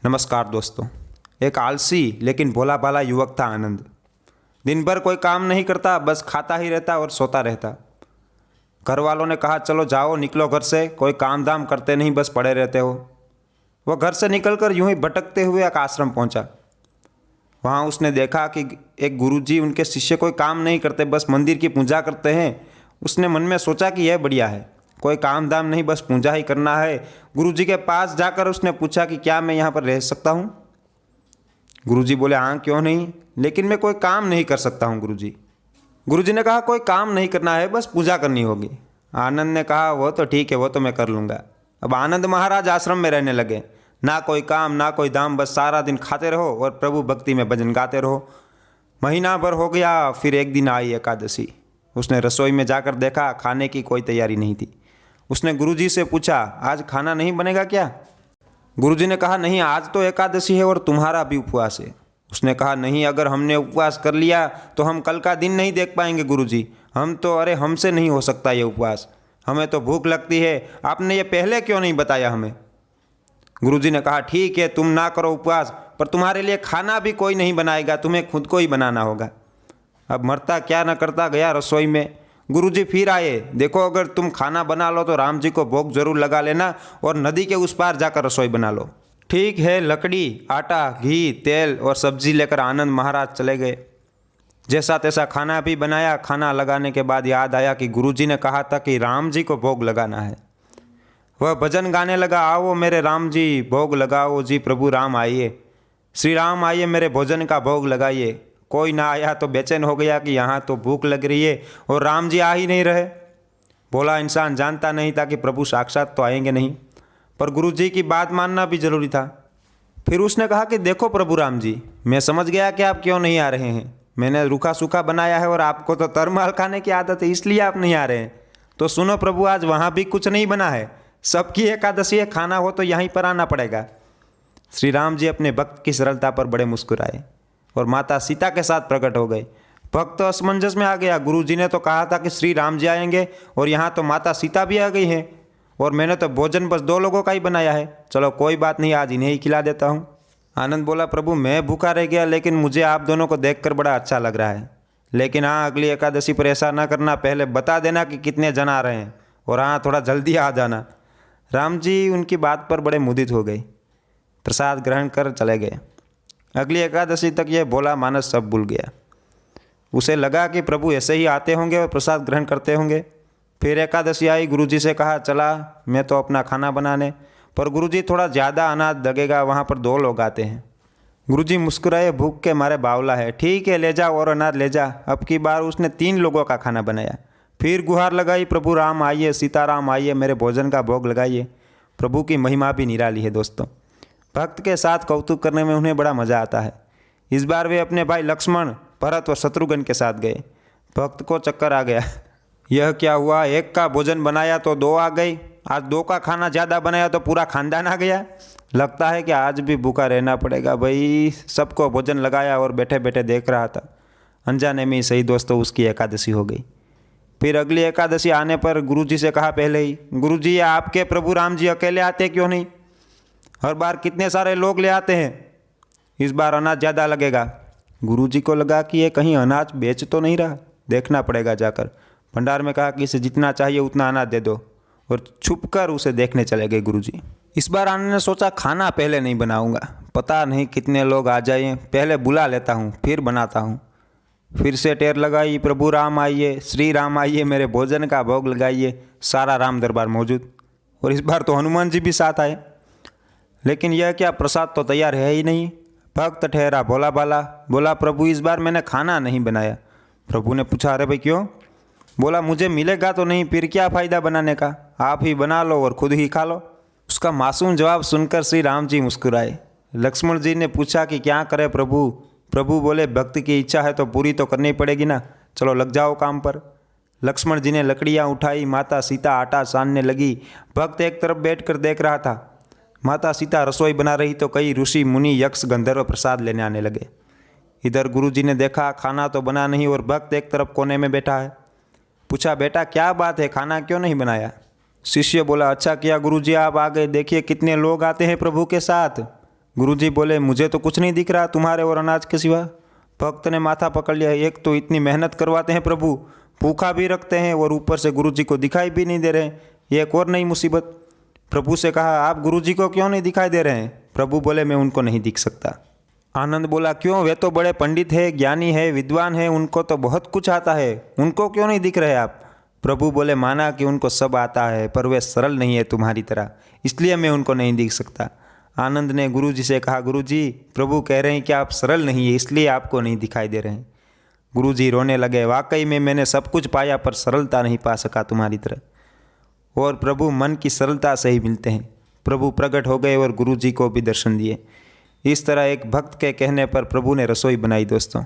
नमस्कार दोस्तों। एक आलसी लेकिन भोला भाला युवक था आनंद। दिन भर कोई काम नहीं करता, बस खाता ही रहता और सोता रहता। घर वालों ने कहा चलो जाओ निकलो घर से, कोई काम धाम करते नहीं, बस पड़े रहते हो। वह घर से निकलकर यूं ही भटकते हुए एक आश्रम पहुंचा। वहां उसने देखा कि एक गुरुजी उनके शिष्य कोई काम नहीं करते, बस मंदिर की पूजा करते हैं। उसने मन में सोचा कि यह बढ़िया है, कोई काम धाम नहीं, बस पूजा ही करना है। गुरुजी के पास जाकर उसने पूछा कि क्या मैं यहाँ पर रह सकता हूँ। गुरुजी बोले हाँ क्यों नहीं, लेकिन मैं कोई काम नहीं कर सकता हूँ गुरुजी। गुरुजी ने कहा कोई काम नहीं करना है, बस पूजा करनी होगी। आनंद ने कहा वो तो ठीक है, वो तो मैं कर लूँगा। अब आनंद महाराज आश्रम में रहने लगे। ना कोई काम ना कोई दाम, बस सारा दिन खाते रहो और प्रभु भक्ति में भजन गाते रहो। महीना भर हो गया, फिर एक दिन आई एकादशी। उसने रसोई में जाकर देखा, खाने की कोई तैयारी नहीं थी। उसने गुरुजी से पूछा आज खाना नहीं बनेगा क्या। गुरुजी ने कहा नहीं, आज तो एकादशी है और तुम्हारा भी उपवास है। उसने कहा नहीं, अगर हमने उपवास कर लिया तो हम कल का दिन नहीं देख पाएंगे गुरुजी। हम तो हमसे नहीं हो सकता ये उपवास, हमें तो भूख लगती है, आपने ये पहले क्यों नहीं बताया हमें। गुरुजी ने कहा ठीक है तुम ना करो उपवास, पर तुम्हारे लिए खाना भी कोई नहीं बनाएगा, तुम्हें खुद को ही बनाना होगा। अब मरता क्या न करता गया रसोई में। गुरुजी फिर आए, देखो अगर तुम खाना बना लो तो राम जी को भोग जरूर लगा लेना और नदी के उस पार जाकर रसोई बना लो। ठीक है। लकड़ी, आटा, घी, तेल और सब्जी लेकर आनंद महाराज चले गए। जैसा तैसा खाना भी बनाया। खाना लगाने के बाद याद आया कि गुरुजी ने कहा था कि राम जी को भोग लगाना है। वह भजन गाने लगा, आओ मेरे राम जी भोग लगाओ जी, प्रभु राम आइए, श्री राम आइए मेरे भोजन का भोग लगाइए। कोई ना आया तो बेचैन हो गया कि यहाँ तो भूख लग रही है और राम जी आ ही नहीं रहे। भोला इंसान जानता नहीं था कि प्रभु साक्षात तो आएंगे नहीं, पर गुरुजी की बात मानना भी जरूरी था। फिर उसने कहा कि देखो प्रभु राम जी, मैं समझ गया कि आप क्यों नहीं आ रहे हैं। मैंने रूखा सूखा बनाया है और आपको तो तरमाल खाने की आदत है, इसलिए आप नहीं आ रहे हैं। तो सुनो प्रभु, आज वहाँ भी कुछ नहीं बना है, सबकी एकादशी है, खाना हो तो यहीं पर आना पड़ेगा। श्री राम जी अपने भक्त की सरलता पर बड़े मुस्कुराए और माता सीता के साथ प्रकट हो गए। भक्त तो असमंजस में आ गया, गुरुजी ने तो कहा था कि श्री राम जी आएंगे और यहाँ तो माता सीता भी आ गई हैं और मैंने तो भोजन बस 2 लोगों का ही बनाया है। चलो कोई बात नहीं, आज इन्हें ही खिला देता हूँ। आनंद बोला प्रभु मैं भूखा रह गया, लेकिन मुझे आप दोनों को देखकर बड़ा अच्छा लग रहा है। लेकिन हाँ, अगली एकादशी पर ऐसा ना करना, पहले बता देना कि कितने जन आ रहे हैं, और हाँ थोड़ा जल्दी आ जाना। राम जी उनकी बात पर बड़े मुदित हो गए, प्रसाद ग्रहण कर चले गए। अगली एकादशी तक यह भोला मानस सब भूल गया। उसे लगा कि प्रभु ऐसे ही आते होंगे और प्रसाद ग्रहण करते होंगे। फिर एकादशी आई, गुरुजी से कहा चला मैं तो अपना खाना बनाने, पर गुरुजी थोड़ा ज़्यादा अनाज लगेगा, वहाँ पर 2 लोग आते हैं। गुरुजी मुस्कुराए, भूख के मारे बावला है, ठीक है ले जा और अनाज ले जा। अब की बार उसने 3 लोगों का खाना बनाया। फिर गुहार लगाई, प्रभु राम आइए, सीताराम आइए, मेरे भोजन का भोग लगाइए। प्रभु की महिमा भी निराली है दोस्तों। भक्त के साथ कौतुक करने में उन्हें बड़ा मज़ा आता है। इस बार वे अपने भाई लक्ष्मण, भरत और शत्रुघ्न के साथ गए। भक्त को चक्कर आ गया, यह क्या हुआ, एक का भोजन बनाया तो 2 आ गई, आज 2 का खाना ज़्यादा बनाया तो पूरा खानदान आ गया। लगता है कि आज भी भूखा रहना पड़ेगा भाई। सबको भोजन लगाया और बैठे बैठे देख रहा था। अनजाने में ही सही दोस्तों उसकी एकादशी हो गई। फिर अगली एकादशी आने पर गुरुजी से कहा पहले ही, गुरुजी आपके प्रभु राम जी अकेले आते क्यों नहीं, हर बार कितने सारे लोग ले आते हैं, इस बार अनाज ज़्यादा लगेगा। गुरुजी को लगा कि ये कहीं अनाज बेच तो नहीं रहा, देखना पड़ेगा जाकर। भंडार में कहा कि इसे जितना चाहिए उतना अनाज दे दो, और छुपकर उसे देखने चले गए गुरुजी। इस बार आनंद ने सोचा खाना पहले नहीं बनाऊंगा, पता नहीं कितने लोग आ जाएं, पहले बुला लेता हूँ फिर बनाता हूँ। फिर से टेर लगाई, प्रभु राम आइए, श्री राम आइए, मेरे भोजन का भोग लगाइए। सारा राम दरबार मौजूद, और इस बार तो हनुमान जी भी साथ आए। लेकिन यह क्या, प्रसाद तो तैयार है ही नहीं। भक्त ठहरा भोला भाला, बोला प्रभु इस बार मैंने खाना नहीं बनाया। प्रभु ने पूछा अरे भाई क्यों। बोला मुझे मिलेगा तो नहीं, फिर क्या फ़ायदा बनाने का, आप ही बना लो और खुद ही खा लो। उसका मासूम जवाब सुनकर श्री राम जी मुस्कुराए। लक्ष्मण जी ने पूछा कि क्या करें प्रभु। प्रभु बोले भक्त की इच्छा है तो पूरी तो करनी पड़ेगी ना, चलो लग जाओ काम पर। लक्ष्मण जी ने लकड़ियाँ उठाई, माता सीता आटा सानने लगी। भक्त एक तरफ बैठकर देख रहा था। माता सीता रसोई बना रही तो कई ऋषि मुनि यक्ष गंधर्व प्रसाद लेने आने लगे। इधर गुरुजी ने देखा खाना तो बना नहीं और भक्त एक तरफ कोने में बैठा है। पूछा बेटा क्या बात है, खाना क्यों नहीं बनाया। शिष्य बोला अच्छा किया गुरुजी आप आ गए, देखिए कितने लोग आते हैं प्रभु के साथ। गुरुजी बोले, मुझे तो कुछ नहीं दिख रहा तुम्हारे और अनाज के सिवा। भक्त ने माथा पकड़ लिया, एक तो इतनी मेहनत करवाते हैं प्रभु, भूखा भी रखते हैं और ऊपर से गुरुजी को दिखाई भी नहीं दे रहे, ये एक और नई मुसीबत। प्रभु से कहा, आप गुरुजी को क्यों नहीं दिखाई दे रहे हैं? प्रभु बोले, मैं उनको नहीं दिख सकता। आनंद बोला, क्यों? वे तो बड़े पंडित है, ज्ञानी है, विद्वान है, उनको तो बहुत कुछ आता है, उनको क्यों नहीं दिख रहे आप? प्रभु बोले, माना कि उनको सब आता है पर वे सरल नहीं है तुम्हारी तरह, इसलिए मैं उनको नहीं दिख सकता। आनंद ने गुरुजी से कहा, गुरुजी, प्रभु कह रहे हैं कि आप सरल नहीं है, इसलिए आपको नहीं दिखाई दे रहे हैं। गुरुजी रोने लगे, वाकई में मैंने सब कुछ पाया पर सरलता नहीं पा सका तुम्हारी तरह। और प्रभु मन की सरलता से ही मिलते हैं। प्रभु प्रकट हो गए और गुरुजी को भी दर्शन दिए। इस तरह एक भक्त के कहने पर प्रभु ने रसोई बनाई। दोस्तों,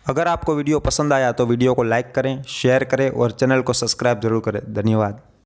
अगर आपको वीडियो पसंद आया तो वीडियो को लाइक करें, शेयर करें और चैनल को सब्सक्राइब जरूर करें। धन्यवाद।